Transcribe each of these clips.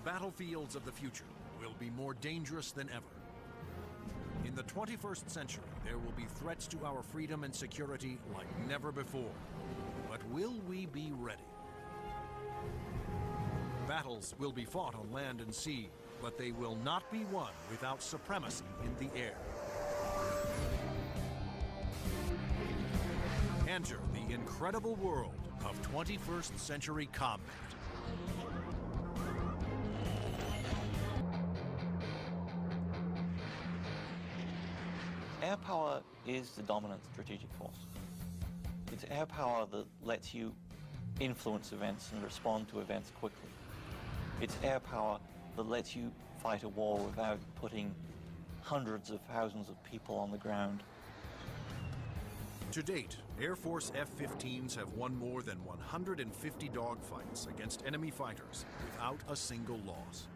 battlefields of the future will be more dangerous than ever. In the 21st century, there will be threats to our freedom and security like never before. But will we be ready? Battles will be fought on land and sea, but they will not be won without supremacy in the air. Enter the incredible world of 21st century combat. Air power is the dominant strategic force. It's air power that lets you influence events and respond to events quickly. It's air power that lets you fight a war without putting hundreds of thousands of people on the ground. To date, Air Force F-15s have won more than 150 dogfights against enemy fighters without a single loss.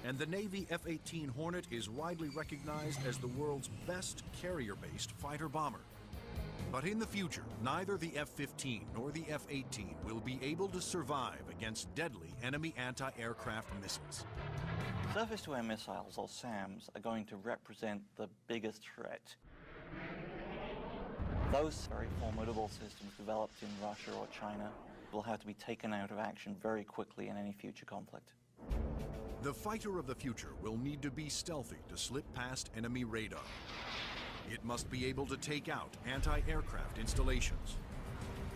And the Navy F-18 Hornet is widely recognized as the world's best carrier-based fighter-bomber. But in the future, neither the F-15 nor the F-18 will be able to survive against deadly enemy anti-aircraft missiles. Surface-to-air missiles, or SAMs, are going to represent the biggest threat. Those very formidable systems developed in Russia or China will have to be taken out of action very quickly in any future conflict. The fighter of the future will need to be stealthy to slip past enemy radar. It must be able to take out anti-aircraft installations.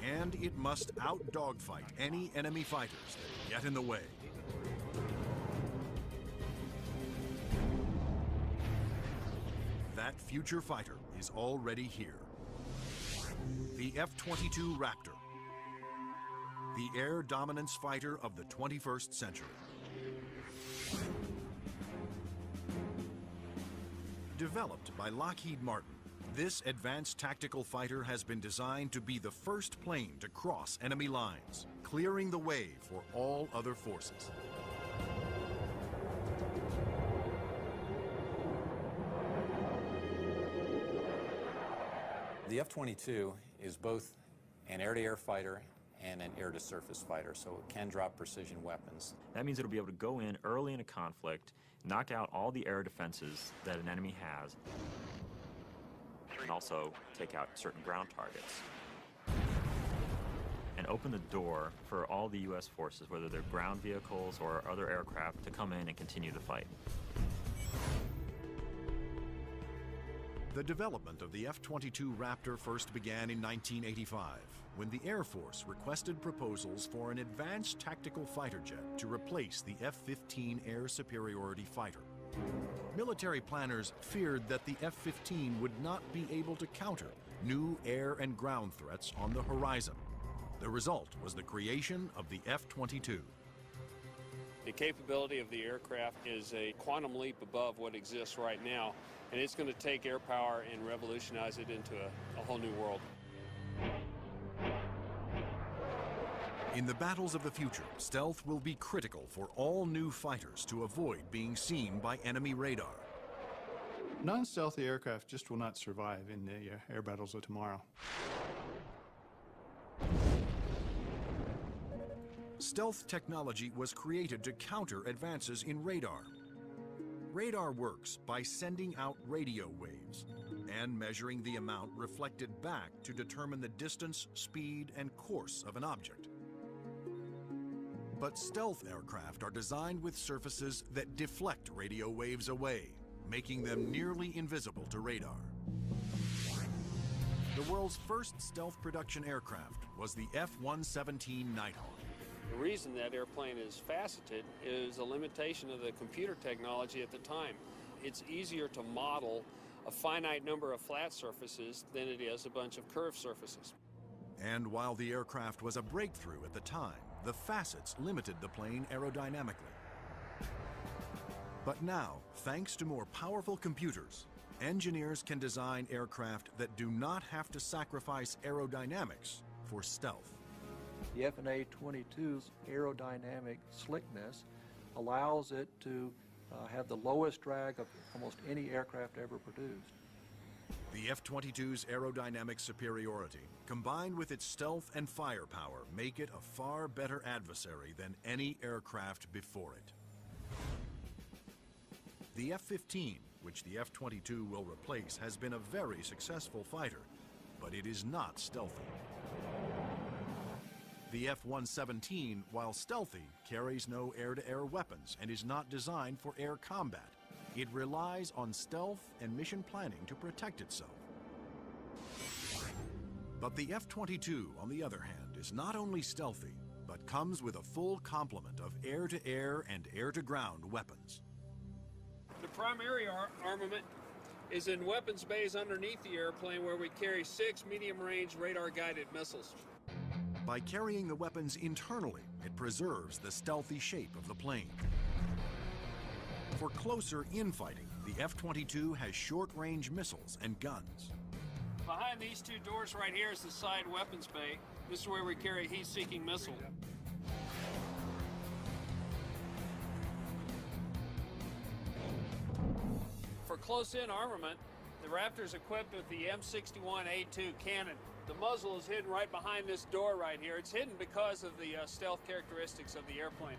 And it must out-dogfight any enemy fighters that get in the way. That future fighter is already here. The F-22 Raptor, the air dominance fighter of the 21st century. Developed by Lockheed Martin, this advanced tactical fighter has been designed to be the first plane to cross enemy lines, clearing the way for all other forces. The F-22 is both an air-to-air fighter and an air-to-surface fighter, so it can drop precision weapons. That means it'll be able to go in early in a conflict, knock out all the air defenses that an enemy has, and also take out certain ground targets. And open the door for all the U.S. forces, whether they're ground vehicles or other aircraft, to come in and continue the fight. The development of the F-22 Raptor first began in 1985, when the Air Force requested proposals for an advanced tactical fighter jet to replace the F-15 air superiority fighter. Military planners feared that the F-15 would not be able to counter new air and ground threats on the horizon. The result was the creation of the F-22. The capability of the aircraft is a quantum leap above what exists right now, and it's going to take air power and revolutionize it into a whole new world. In the battles of the future, stealth will be critical for all new fighters to avoid being seen by enemy radar. Non-stealthy aircraft just will not survive in the air battles of tomorrow. Stealth technology was created to counter advances in radar. Radar works by sending out radio waves and measuring the amount reflected back to determine the distance, speed, and course of an object. But stealth aircraft are designed with surfaces that deflect radio waves away, making them nearly invisible to radar. The world's first stealth production aircraft was the F-117 Nighthawk. The reason that airplane is faceted is a limitation of the computer technology at the time. It's easier to model a finite number of flat surfaces than it is a bunch of curved surfaces. And while the aircraft was a breakthrough at the time, the facets limited the plane aerodynamically. But now, thanks to more powerful computers, engineers can design aircraft that do not have to sacrifice aerodynamics for stealth. The F/A-22's aerodynamic slickness allows it to have the lowest drag of almost any aircraft ever produced. The F-22's aerodynamic superiority, combined with its stealth and firepower, make it a far better adversary than any aircraft before it. The F-15, which the F-22 will replace, has been a very successful fighter, but it is not stealthy. The F-117, while stealthy, carries no air-to-air weapons and is not designed for air combat. It relies on stealth and mission planning to protect itself. But the F-22, on the other hand, is not only stealthy, but comes with a full complement of air-to-air and air-to-ground weapons. The primary armament is in weapons bays underneath the airplane, where we carry 6 medium-range radar-guided missiles. By carrying the weapons internally, it preserves the stealthy shape of the plane. For closer infighting, the F-22 has short-range missiles and guns. Behind these two doors right here is the side weapons bay. This is where we carry a heat-seeking missile. For close-in armament, the Raptor is equipped with the M61A2 cannon. The muzzle is hidden right behind this door right here. It's hidden because of the stealth characteristics of the airplane.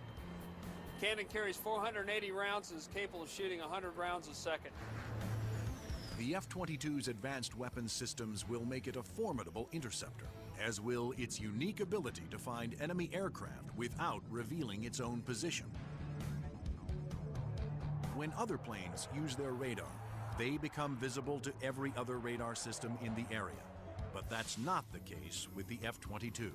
Cannon carries 480 rounds and is capable of shooting 100 rounds a second. The F-22's advanced weapons systems will make it a formidable interceptor, as will its unique ability to find enemy aircraft without revealing its own position. When other planes use their radar, they become visible to every other radar system in the area. But that's not the case with the F-22.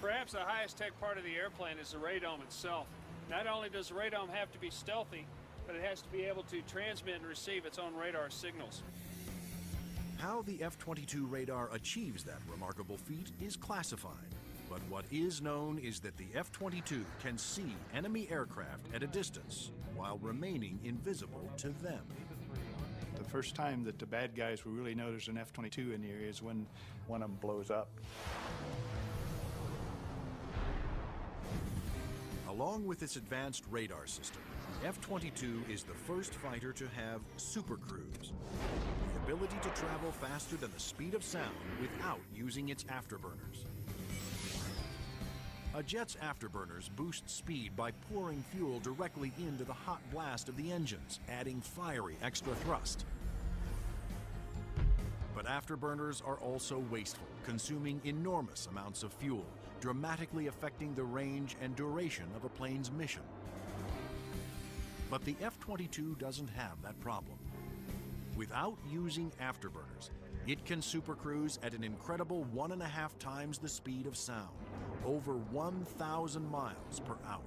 Perhaps the highest tech part of the airplane is the radome itself. Not only does the radome have to be stealthy, but it has to be able to transmit and receive its own radar signals. How the F-22 radar achieves that remarkable feat is classified. But what is known is that the F-22 can see enemy aircraft at a distance while remaining invisible to them. The first time that the bad guys will really know there's an F-22 in the area is when one of them blows up. Along with its advanced radar system, the F-22 is the first fighter to have Super Cruise, the ability to travel faster than the speed of sound without using its afterburners. A jet's afterburners boost speed by pouring fuel directly into the hot blast of the engines, adding fiery extra thrust. But afterburners are also wasteful, consuming enormous amounts of fuel, dramatically affecting the range and duration of a plane's mission. But the F-22 doesn't have that problem. Without using afterburners, it can supercruise at an incredible 1.5 times the speed of sound, over 1,000 miles per hour.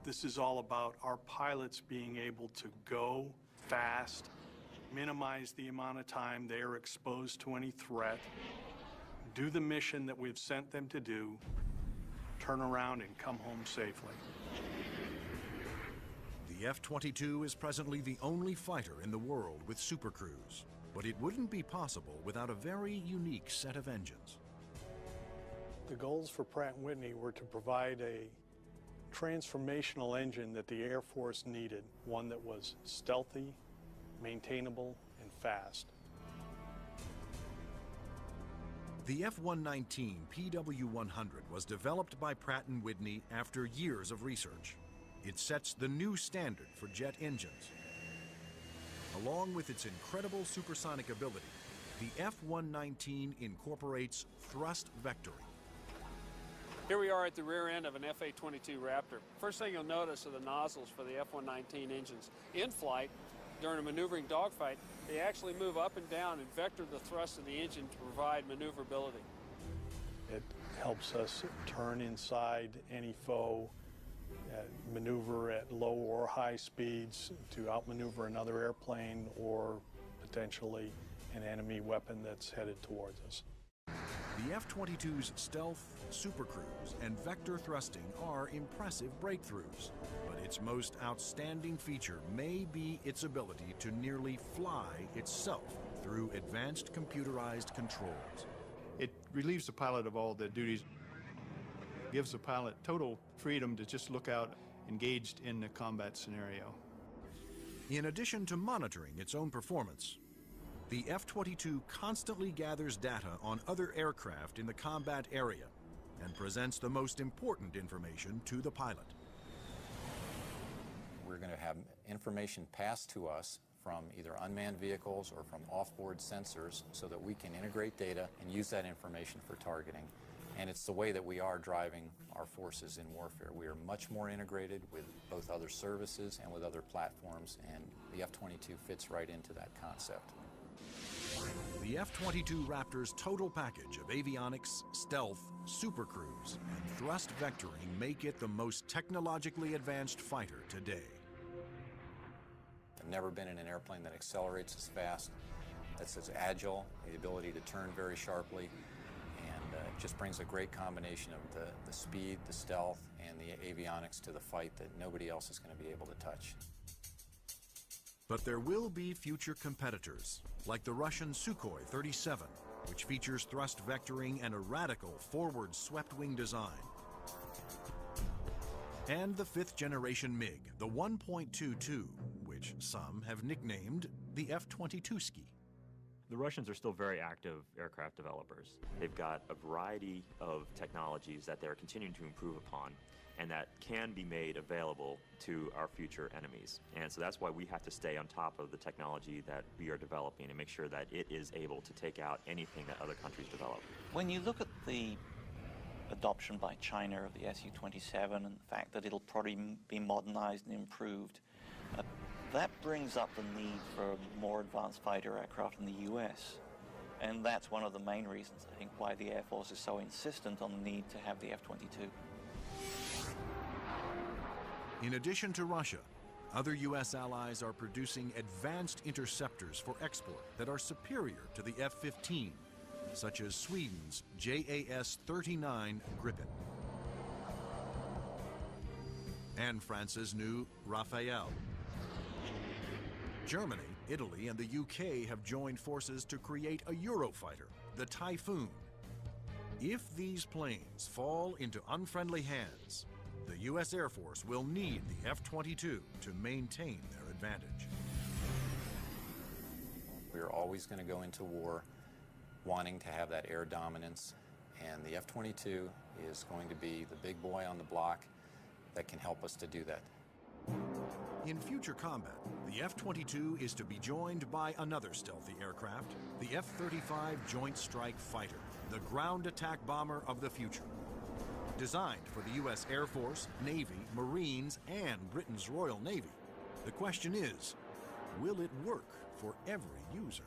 This is all about our pilots being able to go fast, minimize the amount of time they are exposed to any threat, do the mission that we've sent them to do, turn around and come home safely. The F-22 is presently the only fighter in the world with supercruise, but it wouldn't be possible without a very unique set of engines. The goals for Pratt & Whitney were to provide a transformational engine that the Air Force needed, one that was stealthy, maintainable, and fast. The F-119 PW-100 was developed by Pratt & Whitney after years of research. It sets the new standard for jet engines. Along with its incredible supersonic ability, the F-119 incorporates thrust vectoring. Here we are at the rear end of an F-A-22 Raptor. First thing you'll notice are the nozzles for the F-119 engines. In flight, during a maneuvering dogfight, they actually move up and down and vector the thrust of the engine to provide maneuverability. It helps us turn inside any foe, maneuver at low or high speeds to outmaneuver another airplane or potentially an enemy weapon that's headed towards us. The F-22's stealth, supercruise, and vector thrusting are impressive breakthroughs, but its most outstanding feature may be its ability to nearly fly itself through advanced computerized controls. It relieves the pilot of all the duties, gives the pilot total freedom to just look out engaged in the combat scenario. In addition to monitoring its own performance, The F-22 constantly gathers data on other aircraft in the combat area and presents the most important information to the pilot. We're going to have information passed to us from either unmanned vehicles or from off-board sensors so that we can integrate data and use that information for targeting. And it's the way that we are driving our forces in warfare. We are much more integrated with both other services and with other platforms, and the F-22 fits right into that concept. The F-22 Raptor's total package of avionics, stealth, supercruise, and thrust vectoring make it the most technologically advanced fighter today. I've never been in an airplane that accelerates as fast, that's as agile, the ability to turn very sharply, and it just brings a great combination of the speed, the stealth, and the avionics to the fight that nobody else is going to be able to touch. But there will be future competitors, like the Russian Sukhoi 37, which features thrust vectoring and a radical forward swept-wing design. And the fifth-generation MiG, the 1.22, which some have nicknamed the F-22ski. The Russians are still very active aircraft developers. They've got a variety of technologies that they're continuing to improve upon and that can be made available to our future enemies. And so that's why we have to stay on top of the technology that we are developing and make sure that it is able to take out anything that other countries develop. When you look at the adoption by China of the Su-27 and the fact that it'll probably be modernized and improved, that brings up the need for more advanced fighter aircraft in the US. And that's one of the main reasons, I think, why the Air Force is so insistent on the need to have the F-22. In addition to Russia, other U.S. allies are producing advanced interceptors for export that are superior to the F-15, such as Sweden's JAS-39 Gripen and France's new Rafale. Germany, Italy, and the UK have joined forces to create a Eurofighter, the Typhoon. If these planes fall into unfriendly hands, the U.S. Air Force will need the F-22 to maintain their advantage. We're always going to go into war wanting to have that air dominance, and the F-22 is going to be the big boy on the block that can help us to do that. In future combat, the F-22 is to be joined by another stealthy aircraft, the F-35 Joint Strike Fighter, the ground attack bomber of the future. Designed for the U.S. Air Force, Navy, Marines, and Britain's Royal Navy, the question is, will it work for every user?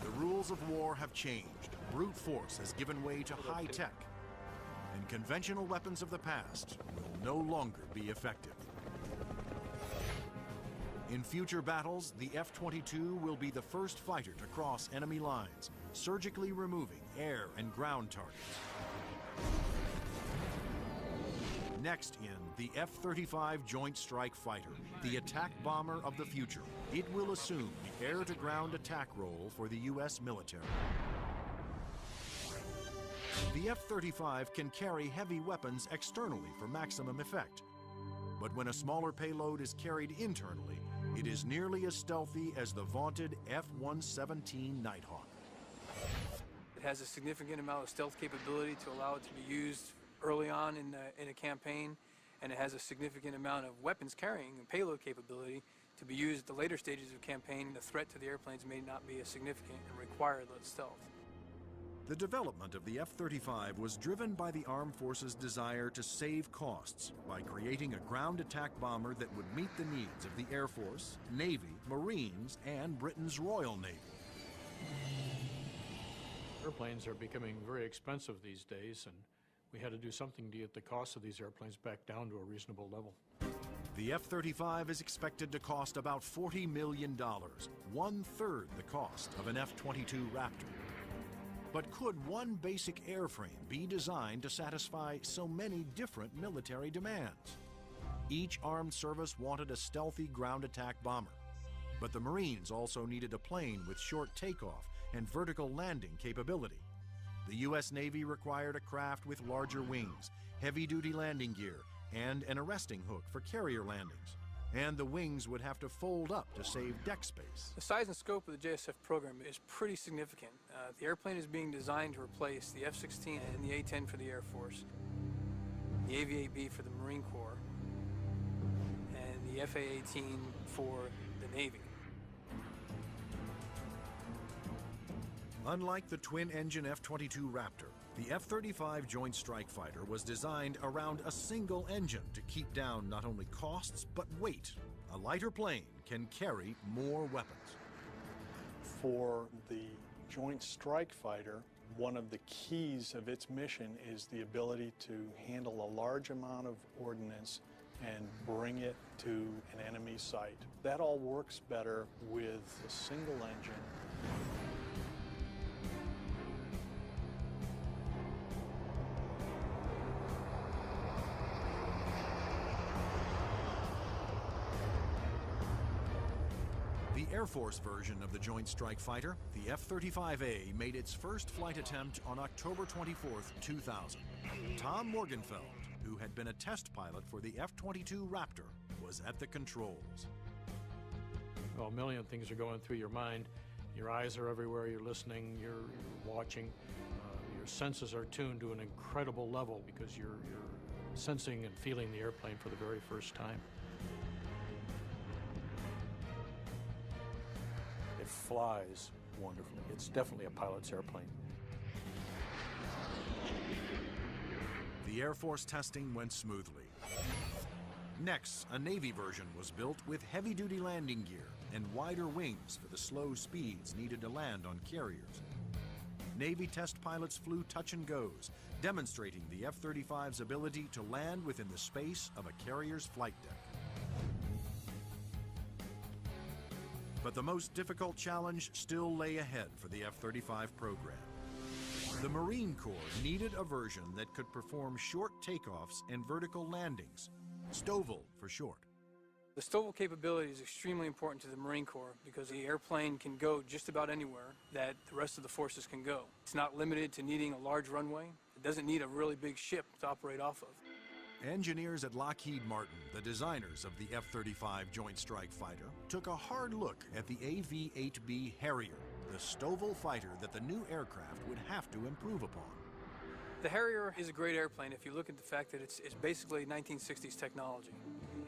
The rules of war have changed. Brute force has given way to high tech, and conventional weapons of the past will no longer be effective. In future battles, the F-22 will be the first fighter to cross enemy lines, surgically removing air and ground targets. Next in the F-35 Joint Strike Fighter, the attack bomber of the future. It will assume the air-to-ground attack role for the U.S. military. The F-35 can carry heavy weapons externally for maximum effect. But when a smaller payload is carried internally, it is nearly as stealthy as the vaunted F-117 Nighthawk. It has a significant amount of stealth capability to allow it to be used early on in a campaign, and it has a significant amount of weapons carrying and payload capability to be used at the later stages of campaign. The threat to the airplanes may not be as significant and require less stealth. The development of the F-35 was driven by the Armed Forces' desire to save costs by creating a ground attack bomber that would meet the needs of the Air Force, Navy, Marines, and Britain's Royal Navy. Airplanes are becoming very expensive these days, and we had to do something to get the cost of these airplanes back down to a reasonable level. The F-35 is expected to cost about $40 million, one-third the cost of an F-22 Raptor. But could one basic airframe be designed to satisfy so many different military demands? Each armed service wanted a stealthy ground attack bomber, but the Marines also needed a plane with short takeoff and vertical landing capability. The U.S. Navy required a craft with larger wings, heavy-duty landing gear, and an arresting hook for carrier landings. And the wings would have to fold up to save deck space. The size and scope of the JSF program is pretty significant. The airplane is being designed to replace the F-16 and the A-10 for the Air Force, the AV-8B for the Marine Corps, and the FA-18 for the Navy. Unlike the twin-engine F-22 Raptor, the F-35 Joint Strike Fighter was designed around a single engine to keep down not only costs, but weight. A lighter plane can carry more weapons. For the Joint Strike Fighter, one of the keys of its mission is the ability to handle a large amount of ordnance and bring it to an enemy site. That all works better with a single engine. The Air Force version of the Joint Strike Fighter, the F-35A, made its first flight attempt on October 24, 2000. Tom Morgenfeld, who had been a test pilot for the F-22 Raptor, was at the controls. Well, a million things are going through your mind. Your eyes are everywhere, you're listening, you're watching. Your senses are tuned to an incredible level because you're sensing and feeling the airplane for the very first time. It flies wonderfully. It's definitely a pilot's airplane. The Air Force testing went smoothly. Next, a Navy version was built with heavy-duty landing gear and wider wings for the slow speeds needed to land on carriers. Navy test pilots flew touch and goes, demonstrating the F-35's ability to land within the space of a carrier's flight deck. But the most difficult challenge still lay ahead for the F-35 program. The Marine Corps needed a version that could perform short takeoffs and vertical landings, STOVL for short. The STOVL capability is extremely important to the Marine Corps because the airplane can go just about anywhere that the rest of the forces can go. It's not limited to needing a large runway. It doesn't need a really big ship to operate off of. Engineers at Lockheed Martin, the designers of the F-35 Joint Strike Fighter, took a hard look at the AV-8B Harrier, the STOVL fighter that the new aircraft would have to improve upon. The Harrier is a great airplane if you look at the fact that it's basically 1960s technology.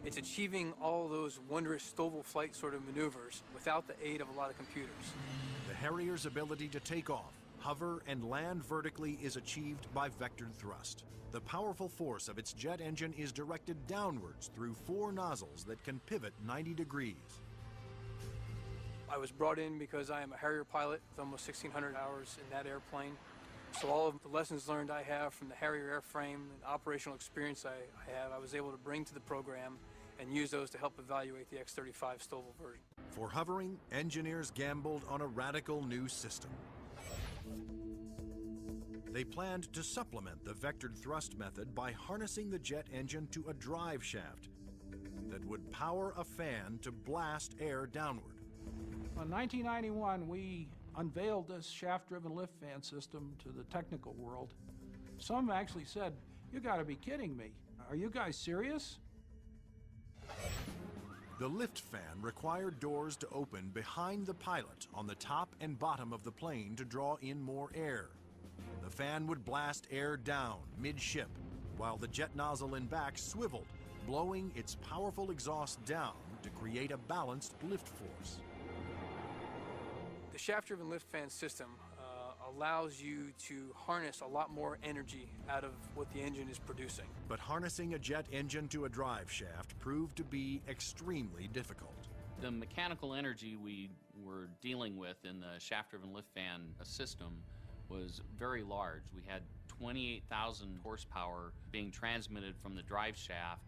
It's achieving all those wondrous STOVL flight sort of maneuvers without the aid of a lot of computers. The Harrier's ability to take off, hover, and land vertically is achieved by vectored thrust. The powerful force of its jet engine is directed downwards through 4 nozzles that can pivot 90 degrees. I was brought in because I am a Harrier pilot with almost 1,600 hours in that airplane. So all of the lessons learned I have from the Harrier airframe and operational experience I was able to bring to the program and use those to help evaluate the X-35 STOVL version. For hovering, engineers gambled on a radical new system. They planned to supplement the vectored thrust method by harnessing the jet engine to a drive shaft that would power a fan to blast air downward. In 1991, we unveiled this shaft-driven lift fan system to the technical world. Some actually said, "You gotta be kidding me. Are you guys serious?" The lift fan required doors to open behind the pilot on the top and bottom of the plane to draw in more air. The fan would blast air down mid-ship, while the jet nozzle in back swiveled, blowing its powerful exhaust down to create a balanced lift force. The shaft-driven lift fan system allows you to harness a lot more energy out of what the engine is producing. But harnessing a jet engine to a drive shaft proved to be extremely difficult. The mechanical energy we were dealing with in the shaft-driven lift fan system was very large. We had 28,000 horsepower being transmitted from the drive shaft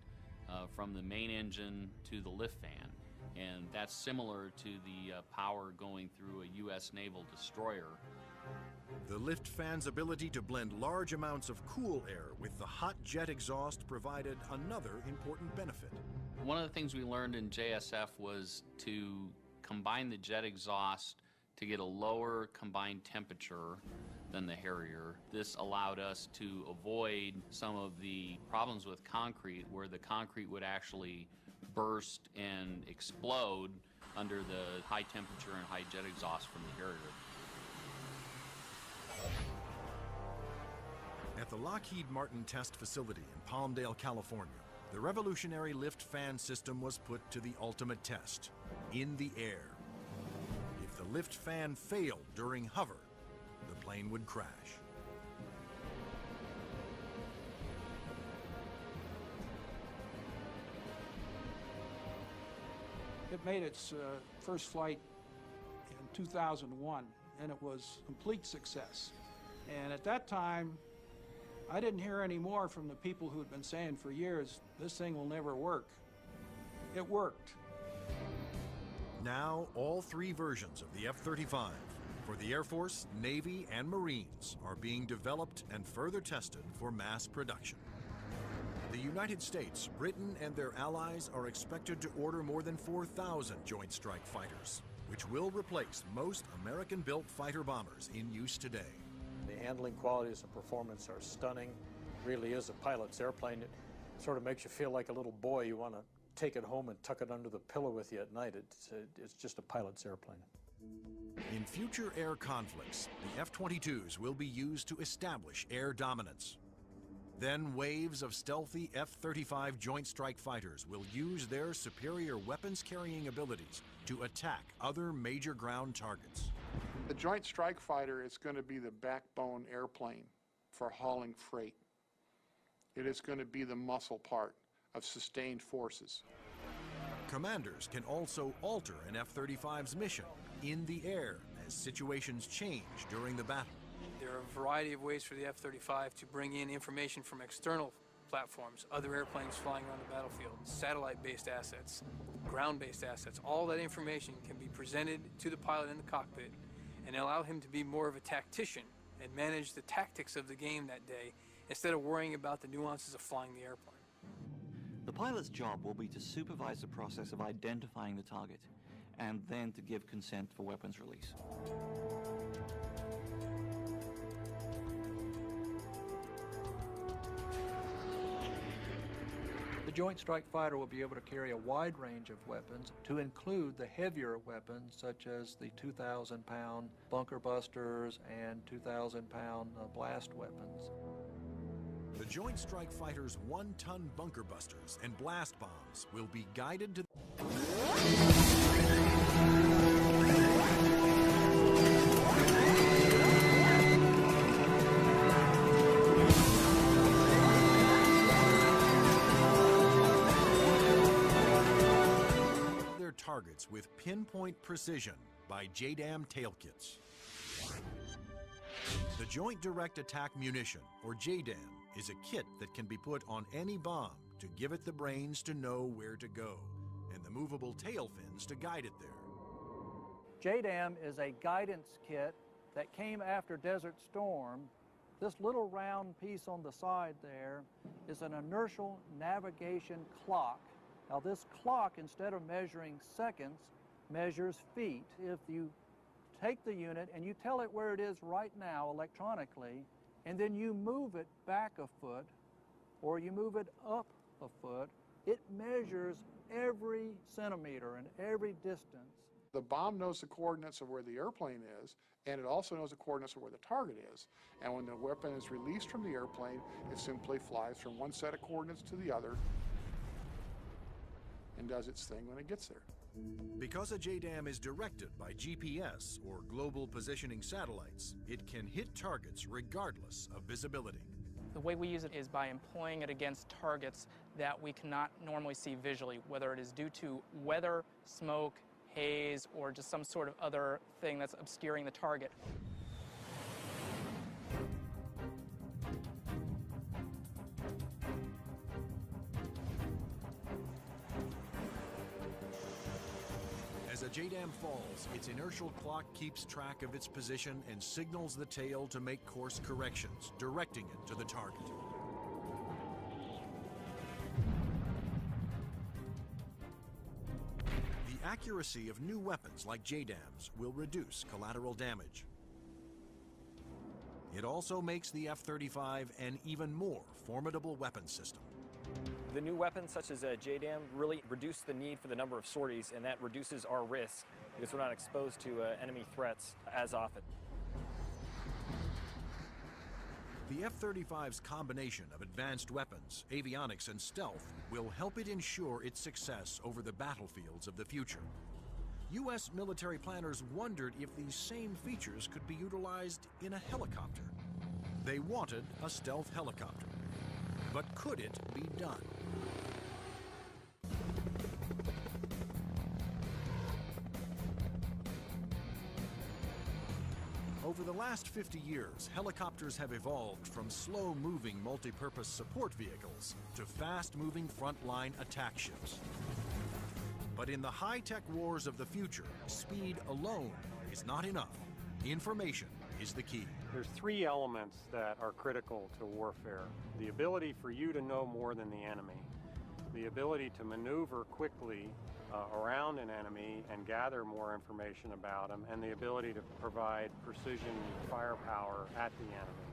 from the main engine to the lift fan. And that's similar to the power going through a U.S. naval destroyer. The lift fan's ability to blend large amounts of cool air with the hot jet exhaust provided another important benefit. One of the things we learned in JSF was to combine the jet exhaust to get a lower combined temperature than the Harrier. This allowed us to avoid some of the problems with concrete, where the concrete would actually burst and explode under the high temperature and high jet exhaust from the Harrier. At the Lockheed Martin test facility in Palmdale, California, the revolutionary lift fan system was put to the ultimate test, in the air. If the lift fan failed during hover, the plane would crash. It made its first flight in 2001, and it was a complete success. And at that time, I didn't hear any more from the people who had been saying for years, this thing will never work. It worked. Now, all three versions of the F-35 for the Air Force, Navy, and Marines are being developed and further tested for mass production. The United States, Britain, and their allies are expected to order more than 4,000 Joint Strike Fighters, which will replace most American-built fighter bombers in use today. The handling qualities and performance are stunning. It really is a pilot's airplane. It sort of makes you feel like a little boy. You want to take it home and tuck it under the pillow with you at night. It's just a pilot's airplane. In future air conflicts, the F-22s will be used to establish air dominance. Then waves of stealthy F-35 Joint Strike Fighters will use their superior weapons-carrying abilities to attack other major ground targets. The Joint Strike Fighter is going to be the backbone airplane for hauling freight. It is going to be the muscle part of sustained forces. Commanders can also alter an F-35's mission in the air as situations change during the battle. There are a variety of ways for the F-35 to bring in information from external platforms, other airplanes flying around the battlefield, satellite-based assets, ground-based assets. All that information can be presented to the pilot in the cockpit and allow him to be more of a tactician and manage the tactics of the game that day instead of worrying about the nuances of flying the airplane. The pilot's job will be to supervise the process of identifying the target and then to give consent for weapons release. The Joint Strike Fighter will be able to carry a wide range of weapons, to include the heavier weapons such as the 2,000-pound bunker busters and 2,000-pound blast weapons. The Joint Strike Fighter's 1-ton bunker busters and blast bombs will be guided to their targets with pinpoint precision by JDAM tail kits. The Joint Direct Attack Munition, or JDAM, is a kit that can be put on any bomb to give it the brains to know where to go, and the movable tail fins to guide it there. JDAM is a guidance kit that came after Desert Storm. This little round piece on the side there is an inertial navigation clock. Now this clock, instead of measuring seconds, measures feet. If you take the unit and you tell it where it is right now electronically, and then you move it back a foot or you move it up a foot, it measures every centimeter and every distance. The bomb knows the coordinates of where the airplane is, and it also knows the coordinates of where the target is. And when the weapon is released from the airplane, it simply flies from one set of coordinates to the other and does its thing when it gets there. Because a JDAM is directed by GPS, or Global Positioning Satellites, it can hit targets regardless of visibility. The way we use it is by employing it against targets that we cannot normally see visually, whether it is due to weather, smoke, haze, or just some sort of other thing that's obscuring the target. As a JDAM falls, its inertial clock keeps track of its position and signals the tail to make course corrections, directing it to the target. The accuracy of new weapons like JDAMs will reduce collateral damage. It also makes the F-35 an even more formidable weapons system. The new weapons such as JDAM really reduce the need for the number of sorties, and that reduces our risk because we're not exposed to enemy threats as often. The F-35's combination of advanced weapons, avionics, and stealth will help it ensure its success over the battlefields of the future. U.S. military planners wondered if these same features could be utilized in a helicopter. They wanted a stealth helicopter. But could it be done? Over the last 50 years, helicopters have evolved from slow-moving multi-purpose support vehicles to fast-moving frontline attack ships. But in the high-tech wars of the future, speed alone is not enough. Information is the key. There's three elements that are critical to warfare. The ability for you to know more than the enemy, the ability to maneuver quickly around an enemy and gather more information about them, and the ability to provide precision firepower at the enemy.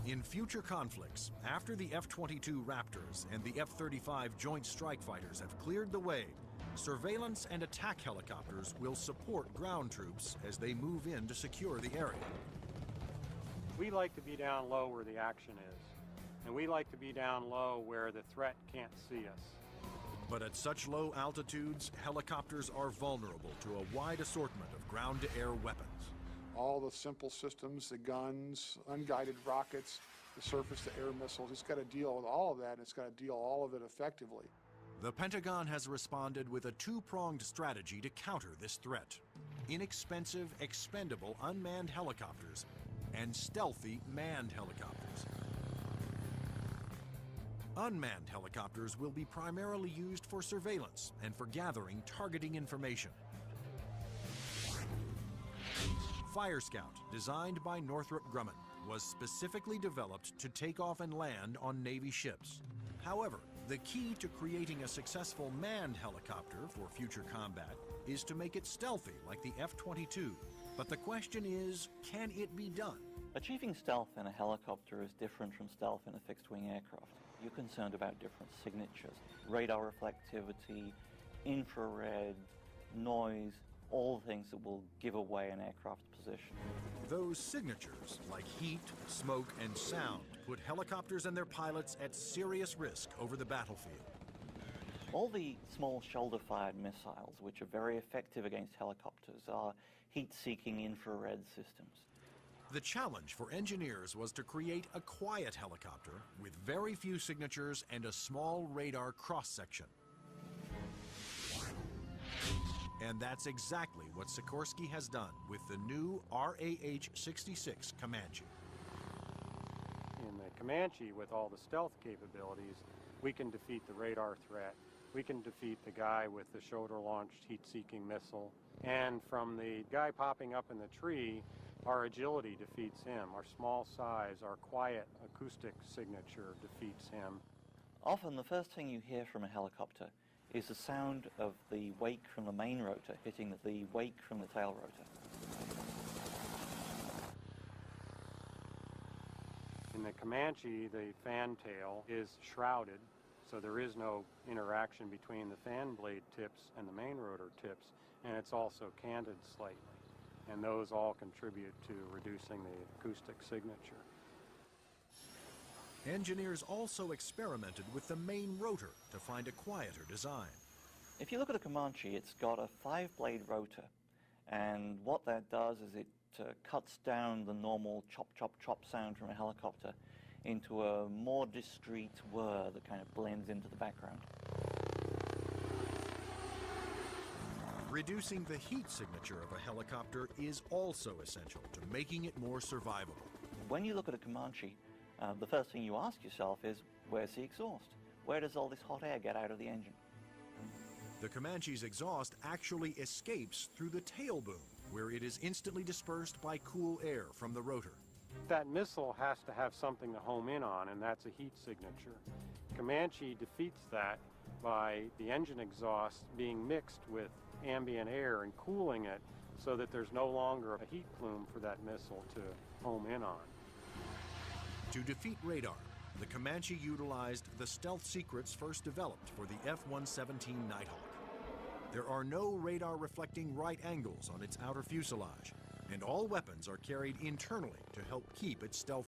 In future conflicts, after the F-22 Raptors and the F-35 Joint Strike Fighters have cleared the way, surveillance and attack helicopters will support ground troops as they move in to secure the area. We like to be down low where the action is, and we like to be down low where the threat can't see us. But at such low altitudes, helicopters are vulnerable to a wide assortment of ground-to-air weapons. All the simple systems, the guns, unguided rockets, the surface-to-air missiles, it's got to deal with all of that, and it's got to deal all of it effectively. The Pentagon has responded with a two-pronged strategy to counter this threat: inexpensive, expendable unmanned helicopters and stealthy manned helicopters. Unmanned helicopters will be primarily used for surveillance and for gathering targeting information. Fire Scout, designed by Northrop Grumman, was specifically developed to take off and land on Navy ships. However, the key to creating a successful manned helicopter for future combat is to make it stealthy like the F-22. But the question is, can it be done? Achieving stealth in a helicopter is different from stealth in a fixed-wing aircraft. You're concerned about different signatures: radar reflectivity, infrared, noise, all things that will give away an aircraft's position. Those signatures, like heat, smoke, and sound, put helicopters and their pilots at serious risk over the battlefield. All the small shoulder-fired missiles, which are very effective against helicopters, are heat-seeking infrared systems. The challenge for engineers was to create a quiet helicopter with very few signatures and a small radar cross-section. And that's exactly what Sikorsky has done with the new RAH-66 Comanche. In the Comanche, with all the stealth capabilities, we can defeat the radar threat. We can defeat the guy with the shoulder-launched heat-seeking missile. And from the guy popping up in the tree, our agility defeats him. Our small size, our quiet acoustic signature defeats him. Often the first thing you hear from a helicopter is the sound of the wake from the main rotor hitting the wake from the tail rotor. In the Comanche, the fan tail is shrouded, so there is no interaction between the fan blade tips and the main rotor tips, and it's also canted slightly. And those all contribute to reducing the acoustic signature. Engineers also experimented with the main rotor to find a quieter design. If you look at a Comanche, it's got a 5-blade rotor, and what that does is it cuts down the normal chop, chop, chop sound from a helicopter into a more discreet whir that kind of blends into the background. Reducing the heat signature of a helicopter is also essential to making it more survivable. When you look at a Comanche, the first thing you ask yourself is, where's the exhaust? Where does all this hot air get out of the engine? The Comanche's exhaust actually escapes through the tail boom, where it is instantly dispersed by cool air from the rotor. That missile has to have something to home in on, and that's a heat signature. Comanche defeats that by the engine exhaust being mixed with ambient air and cooling it so that there's no longer a heat plume for that missile to home in on. To defeat radar, the Comanche utilized the stealth secrets first developed for the F-117 Nighthawk. There are no radar-reflecting right angles on its outer fuselage, and all weapons are carried internally to help keep its stealth